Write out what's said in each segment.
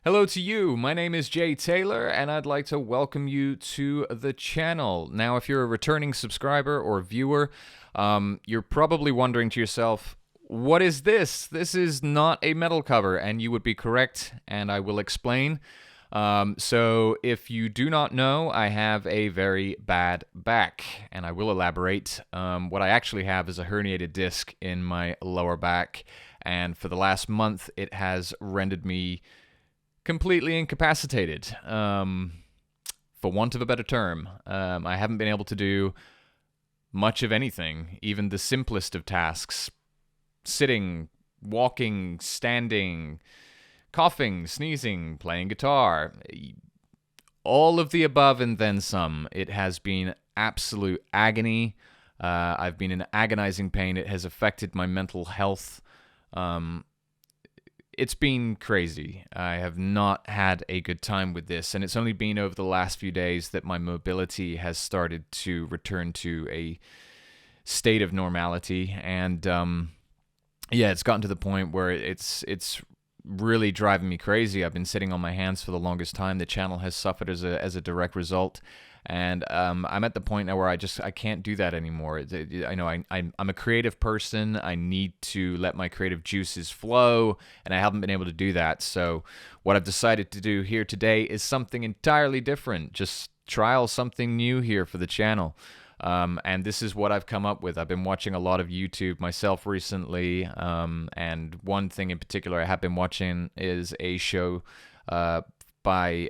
Hello to you. My name is Jay Taylor, and I'd like to welcome you to the channel. Now, if you're a returning subscriber or viewer, you're probably wondering to yourself, what is this? This is not a metal cover, and you would be correct, and I will explain. So if you do not know, I have a very bad back, and I will elaborate. What I actually have is a herniated disc in my lower back, and for the last month, it has rendered me completely incapacitated, for want of a better term. I haven't been able to do much of anything, even the simplest of tasks. Sitting, walking, standing, coughing, sneezing, playing guitar. All of the above and then some. It has been absolute agony. I've been in agonizing pain. It has affected my mental health. It's been crazy. I have not had a good time with this, and it's only been over the last few days that my mobility has started to return to a state of normality, and it's gotten to the point where it's really driving me crazy. I've been sitting on my hands for the longest time. The channel has suffered as a direct result. And I'm at the point now where I can't do that anymore. I know I'm a creative person. I need to let my creative juices flow, and I haven't been able to do that. So what I've decided to do here today is something entirely different. Just trial something new here for the channel. And this is what I've come up with. I've been watching a lot of YouTube myself recently, and one thing in particular I have been watching is a show by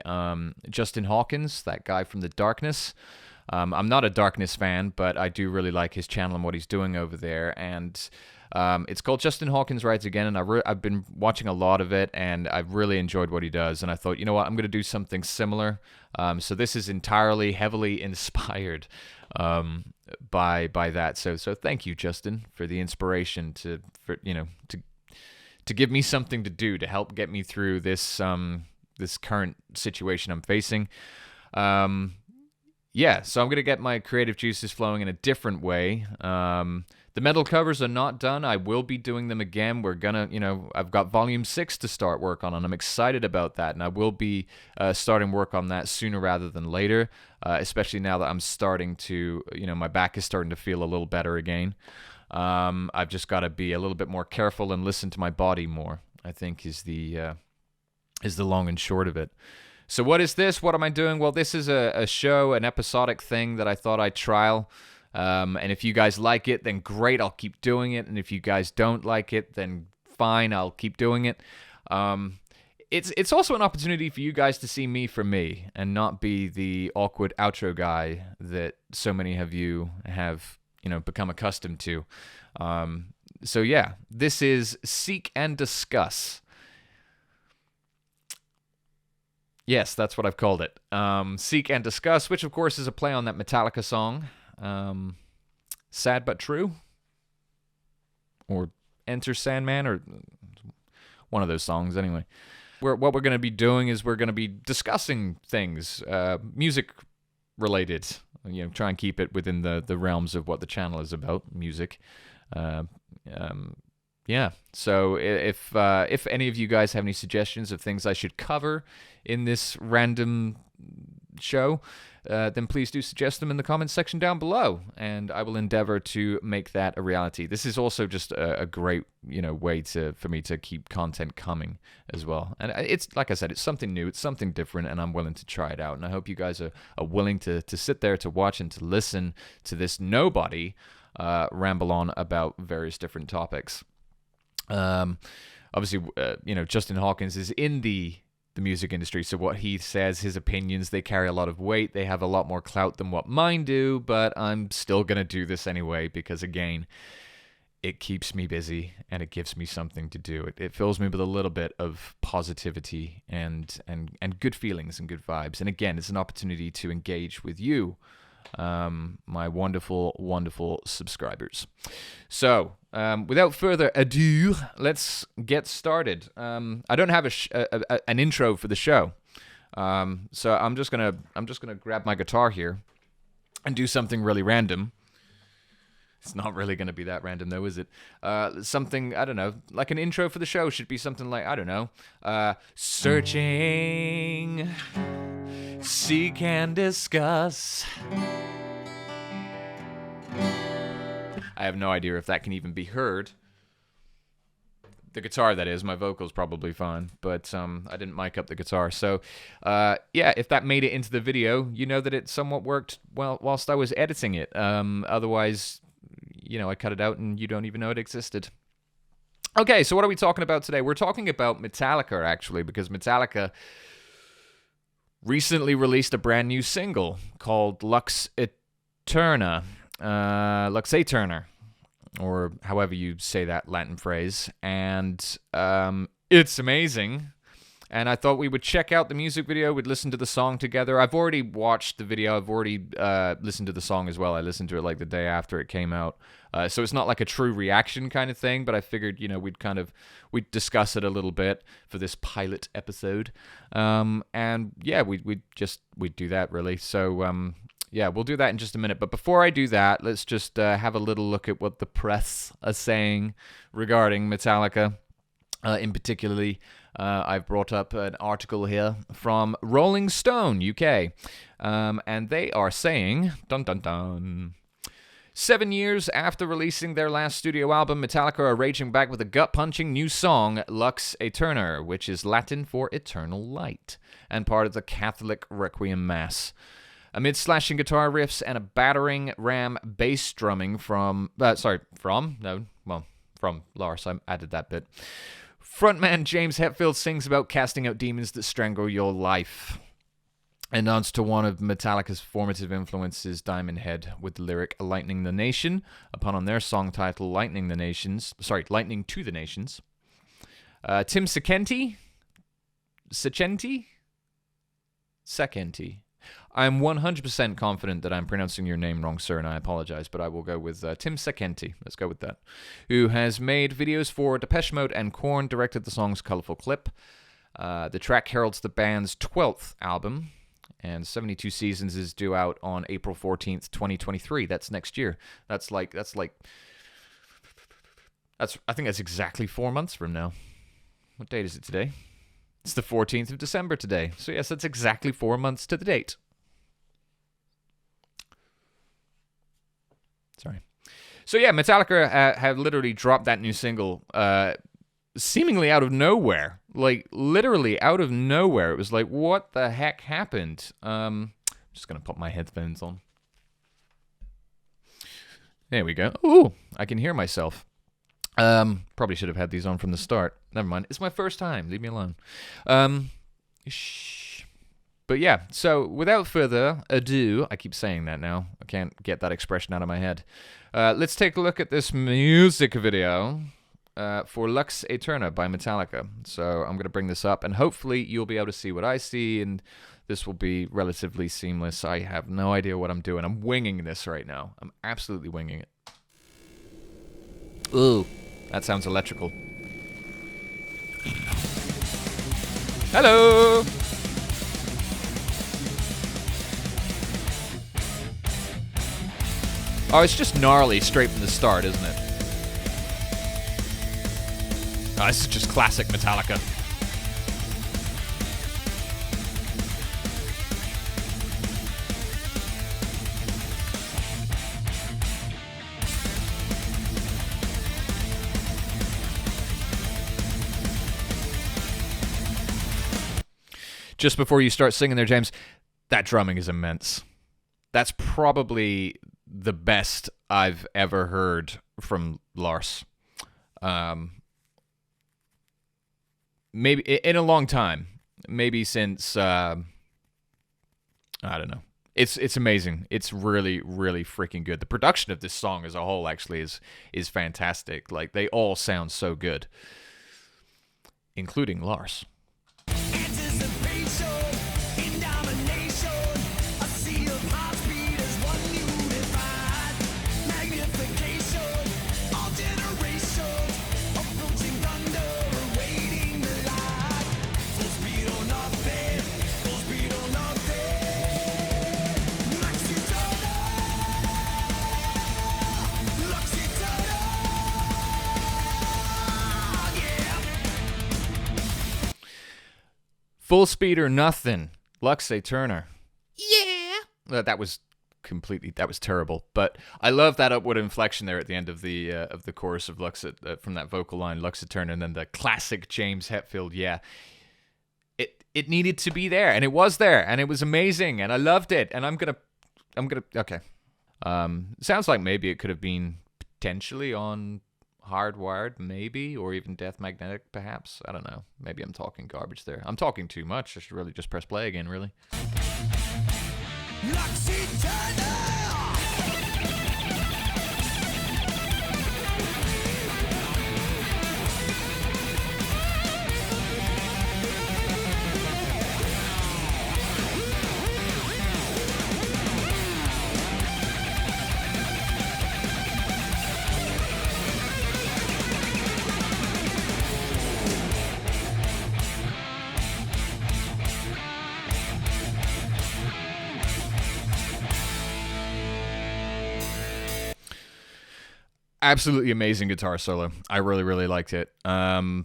Justin Hawkins, that guy from The Darkness. I'm not a Darkness fan, but I do really like his channel and what he's doing over there. And it's called Justin Hawkins Rides Again, and I've been watching a lot of it, and I've really enjoyed what he does. And I thought, you know what, I'm going to do something similar. So this is entirely heavily inspired by that. So thank you, Justin, for the inspiration to give me something to do to help get me through this current situation I'm facing. So I'm going to get my creative juices flowing in a different way. The metal covers are not done. I will be doing them again. We're gonna, I've got volume 6 to start work on, and I'm excited about that, and I will be starting work on that sooner rather than later, especially now that I'm starting to, my back is starting to feel a little better again. I've just got to be a little bit more careful and listen to my body more, I think is the long and short of it. So what is this? What am I doing? Well, this is a show, an episodic thing that I thought I'd trial. And if you guys like it, then great, I'll keep doing it. And if you guys don't like it, then fine, I'll keep doing it. It's also an opportunity for you guys to see me for me and not be the awkward outro guy that so many of you have, become accustomed to. So yeah, this is Seek and Discuss. Yes, that's what I've called it. Seek and Discuss, which of course is a play on that Metallica song, Sad But True, or Enter Sandman, or one of those songs anyway. What we're going to be doing is we're going to be discussing things, music related, try and keep it within the realms of what the channel is about, music. So if any of you guys have any suggestions of things I should cover in this random show, then please do suggest them in the comments section down below, and I will endeavor to make that a reality. This is also just a great, way for me to keep content coming as well. And it's, like I said, it's something new, it's something different, and I'm willing to try it out. And I hope you guys are willing to sit there to watch and to listen to this nobody ramble on about various different topics. Obviously, Justin Hawkins is in the music industry, so what he says, his opinions, they carry a lot of weight. They have a lot more clout than what mine do, but I'm still going to do this anyway because, again, it keeps me busy and it gives me something to do. It fills me with a little bit of positivity and good feelings and good vibes. And again, it's an opportunity to engage with you, my wonderful, wonderful subscribers. So, without further ado, let's get started. I don't have an intro for the show, so I'm just gonna grab my guitar here and do something really random. It's not really going to be that random, though, is it? Something, I don't know, like an intro for the show should be something like, I don't know, searching, seek and discuss. I have no idea if that can even be heard. The guitar, that is. My vocals probably fine, but I didn't mic up the guitar. So, yeah, if that made it into the video, you know that it somewhat worked well whilst I was editing it. Otherwise, you know, I cut it out and you don't even know it existed. Okay, so what are we talking about today? We're talking about Metallica, actually, because Metallica recently released a brand new single called Lux Aeterna. Lux Aeterna, or however you say that Latin phrase, and it's amazing. And I thought we would check out the music video, we'd listen to the song together. I've already watched the video, I've already listened to the song as well. I listened to it like the day after it came out. So it's not like a true reaction kind of thing, but I figured, you know, we'd discuss it a little bit for this pilot episode. And yeah, we'd do that really. So yeah, we'll do that in just a minute. But before I do that, let's just have a little look at what the press are saying regarding Metallica. In particularly, I've brought up an article here from Rolling Stone, UK. And they are saying, dun dun dun, 7 years after releasing their last studio album, Metallica are raging back with a gut-punching new song, Lux Aeterna, which is Latin for eternal light, and part of the Catholic Requiem Mass. Amid slashing guitar riffs and a battering ram bass drumming from Lars, I added that bit. Frontman James Hetfield sings about casting out demons that strangle your life, and nods to one of Metallica's formative influences, Diamond Head, with the lyric "Lightning the Nation" upon their song title "Lightning to the Nations." Tim Secenti. I'm 100% confident that I'm pronouncing your name wrong, sir, and I apologize, but I will go with Tim Secenti. Let's go with that. Who has made videos for Depeche Mode and Korn, directed the song's colorful clip. The track heralds the band's 12th album, and 72 Seasons is due out on April 14th, 2023. That's next year. I think that's exactly 4 months from now. What date is it today? It's the 14th of December today. So yes, that's exactly 4 months to the date. Sorry. So yeah, Metallica have literally dropped that new single seemingly out of nowhere. Like, literally out of nowhere. It was like, what the heck happened? I'm just going to put my headphones on. There we go. Ooh, I can hear myself. Probably should have had these on from the start. Never mind. It's my first time. Leave me alone. Shh. But yeah, so without further ado, I keep saying that now. I can't get that expression out of my head. Let's take a look at this music video for Lux Aeterna by Metallica. So I'm going to bring this up, and hopefully you'll be able to see what I see, and this will be relatively seamless. I have no idea what I'm doing. I'm winging this right now. I'm absolutely winging it. Ooh, that sounds electrical. Hello! Oh, it's just gnarly straight from the start, isn't it? Oh, this is just classic Metallica. Just before you start singing there, James, that drumming is immense. That's probably the best I've ever heard from Lars. Maybe in a long time. Maybe since I don't know. It's amazing. It's really, really freaking good. The production of this song as a whole actually is fantastic. Like, they all sound so good, including Lars. Full speed or nothing. Lux Aeterna. Yeah. That was terrible. But I love that upward inflection there at the end of the chorus of Lux from that vocal line, Lux Aeterna, and then the classic James Hetfield. Yeah, it needed to be there, and it was there, and it was amazing, and I loved it. And I'm gonna okay. Sounds like maybe it could have been potentially on Hardwired, maybe, or even Death Magnetic, perhaps. I don't know. Maybe I'm talking garbage there. I'm talking too much. I should really just press play again, really. Lux Aeterna! Absolutely amazing guitar solo. I really, really liked it. I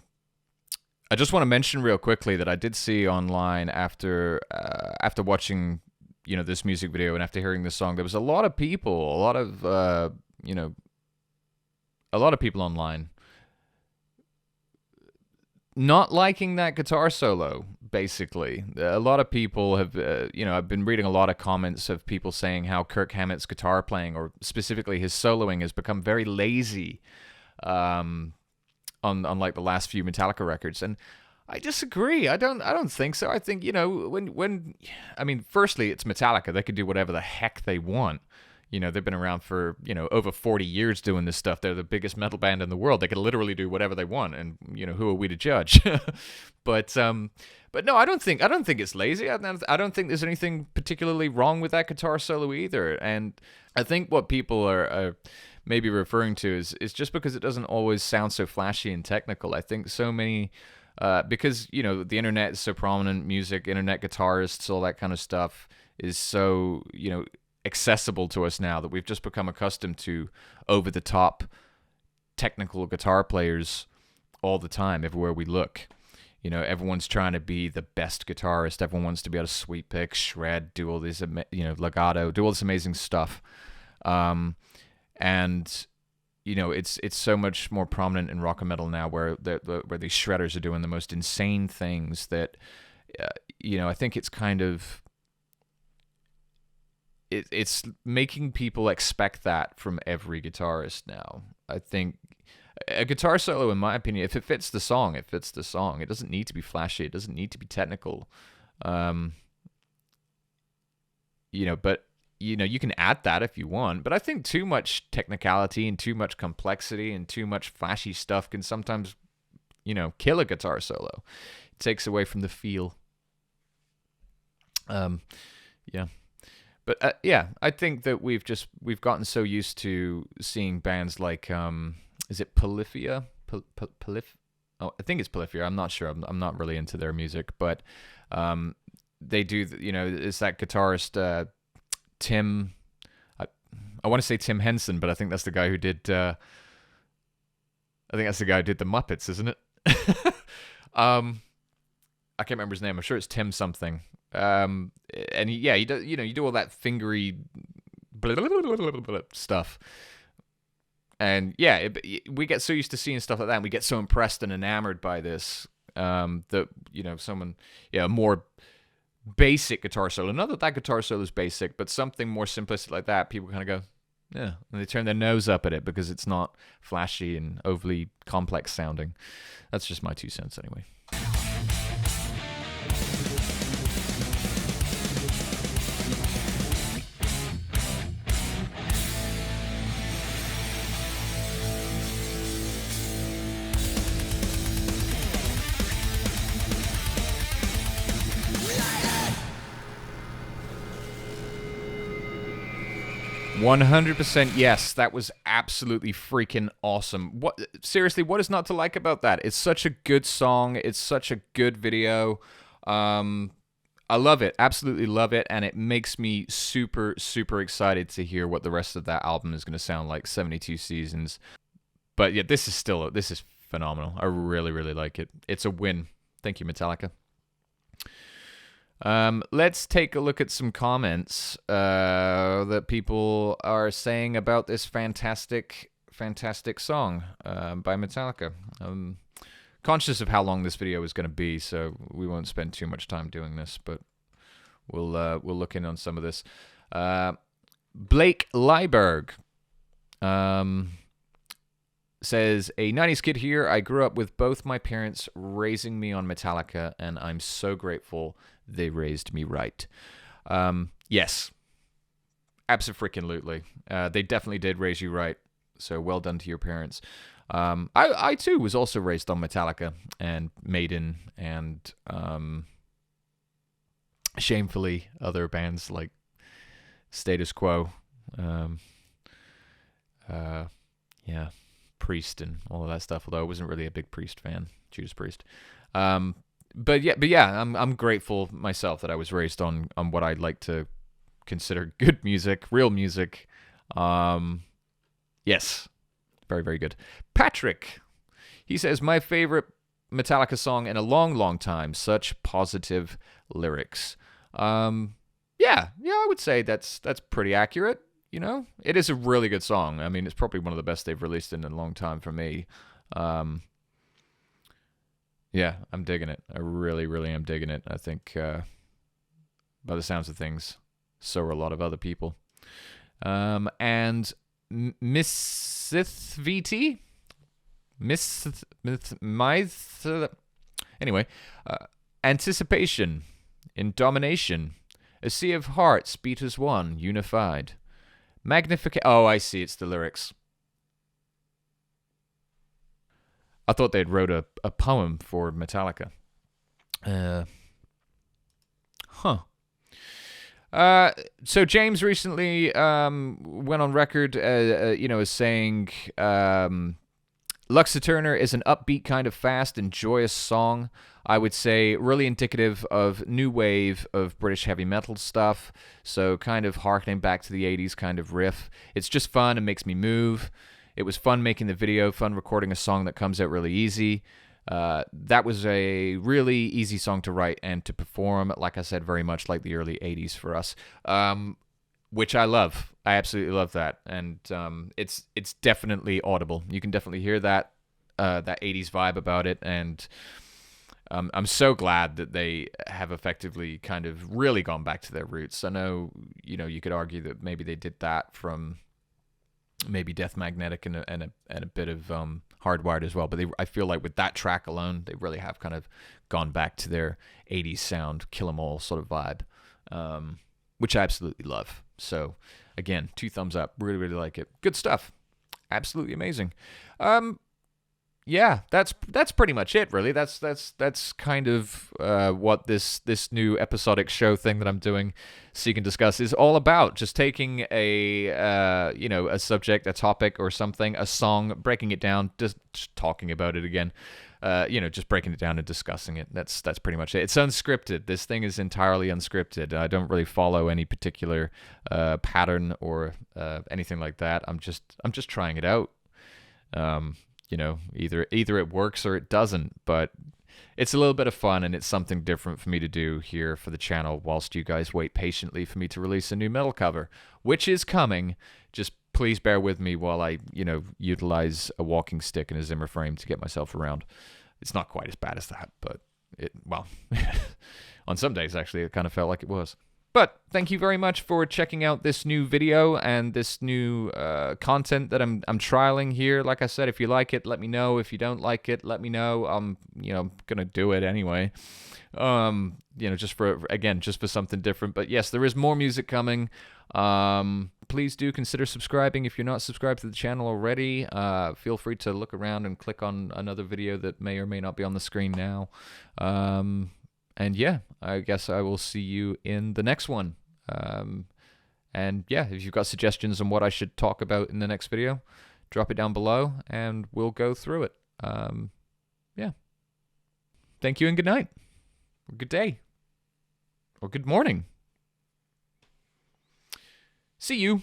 just want to mention real quickly that I did see online after watching, this music video and after hearing this song, there was a lot of people, a lot of people online not liking that guitar solo, basically. A lot of people have, I've been reading a lot of comments of people saying how Kirk Hammett's guitar playing, or specifically his soloing, has become very lazy on like the last few Metallica records. And I disagree. I don't think so. I think, firstly, it's Metallica. They could do whatever the heck they want. They've been around for, over 40 years doing this stuff. They're the biggest metal band in the world. They could literally do whatever they want, and, who are we to judge? But no, I don't think it's lazy. I don't think there's anything particularly wrong with that guitar solo either. And I think what people are maybe referring to is just because it doesn't always sound so flashy and technical. I think so many, because, the internet is so prominent, music, internet guitarists, all that kind of stuff is so, accessible to us now, that we've just become accustomed to over-the-top technical guitar players all the time, everywhere we look. Everyone's trying to be the best guitarist. Everyone wants to be able to sweep pick, shred, do all this, legato, do all this amazing stuff. And it's so much more prominent in rock and metal now, where these shredders are doing the most insane things that, I think it's kind of, it's making people expect that from every guitarist now. I think a guitar solo, in my opinion, if it fits the song, it fits the song. It doesn't need to be flashy. It doesn't need to be technical. But you can add that if you want. But I think too much technicality and too much complexity and too much flashy stuff can sometimes, kill a guitar solo. It takes away from the feel. Yeah. But I think that we've gotten so used to seeing bands like, is it Polyphia? Oh, I think it's Polyphia. I'm not sure. I'm not really into their music, but they do. It's that guitarist Tim. I want to say Tim Henson, but I think that's the guy who did. I think that's the guy who did the Muppets, isn't it? I can't remember his name. I'm sure it's Tim something. And he does, you do all that fingery stuff. And yeah, we get so used to seeing stuff like that, and we get so impressed and enamored by this, that, someone, more basic guitar solo. Not that guitar solo is basic, but something more simplistic like that, people kind of go, yeah, and they turn their nose up at it because it's not flashy and overly complex sounding. That's just my 2 cents anyway. 100% yes. That was absolutely freaking awesome. Seriously, what is not to like about that? It's such a good song. It's such a good video. I love it. Absolutely love it. And it makes me super, super excited to hear what the rest of that album is going to sound like, 72 Seasons. But yeah, this is phenomenal. I really, really like it. It's a win. Thank you, Metallica. Let's take a look at some comments that people are saying about this fantastic song by Metallica. Conscious of how long this video is going to be, so we won't spend too much time doing this, but we'll look in on some of this. Blake Lyberg says, a 90s kid here. I grew up with both my parents raising me on Metallica, and I'm so grateful they raised me right. Yes, abso-freaking-lutely. They definitely did raise you right, so well done to your parents. I too was also raised on Metallica and Maiden and shamefully other bands like Status Quo. Yeah, Priest and all of that stuff, although I wasn't really a big Priest fan, Judas Priest. But yeah, I'm grateful myself that I was raised on what I'd like to consider good music, real music. Yes, very, very good. Patrick, he says, my favorite Metallica song in a long, long time. Such positive lyrics. Yeah, I would say that's pretty accurate. You know, it is a really good song. I mean, it's probably one of the best they've released in a long time for me. Yeah, I'm digging it. I really, really am digging it. I think, by the sounds of things, so are a lot of other people. And Miss Sith VT? Anyway, anticipation in domination. A sea of hearts beat as one, unified. Oh, I see. It's the lyrics. I thought they'd wrote a poem for Metallica. So James recently went on record, as saying Lux Aeterna is an upbeat kind of fast and joyous song. I would say really indicative of new wave of British heavy metal stuff. So kind of harkening back to the 80s kind of riff. It's just fun and makes me move. It was fun making the video, fun recording a song that comes out really easy. That was a really easy song to write and to perform, like I said, very much like the early 80s for us, which I love. I absolutely love that. And it's definitely audible. You can definitely hear that 80s vibe about it. And I'm so glad that they have effectively kind of really gone back to their roots. I know, you could argue that maybe they did that from maybe Death Magnetic and a bit of Hardwired as well, but I feel like with that track alone, they really have kind of gone back to their 80s sound, Kill 'Em All sort of vibe, which I absolutely love. So again, 2 thumbs up. Really, really like it. Good stuff. Absolutely amazing. Yeah, that's pretty much it, really. That's kind of what this new episodic show thing that I'm doing, Seek and Discuss, is all about. Just taking a subject, a topic, or something, a song, breaking it down, just talking about it again. Just breaking it down and discussing it. That's pretty much it. It's unscripted. This thing is entirely unscripted. I don't really follow any particular pattern or anything like that. I'm just trying it out. Either it works or it doesn't, but it's a little bit of fun and it's something different for me to do here for the channel whilst you guys wait patiently for me to release a new metal cover, which is coming. Just please bear with me while I, utilize a walking stick and a Zimmer frame to get myself around. It's not quite as bad as that, but on some days actually it kind of felt like it was. But thank you very much for checking out this new video and this new content that I'm trialing here. Like I said, if you like it, let me know. If you don't like it, let me know. I'm gonna do it anyway. Just for something different. But yes, there is more music coming. Please do consider subscribing if you're not subscribed to the channel already. Feel free to look around and click on another video that may or may not be on the screen now. And yeah, I guess I will see you in the next one. And yeah, if you've got suggestions on what I should talk about in the next video, drop it down below and we'll go through it. Yeah. Thank you and good night. Or good day. Or good morning. See you.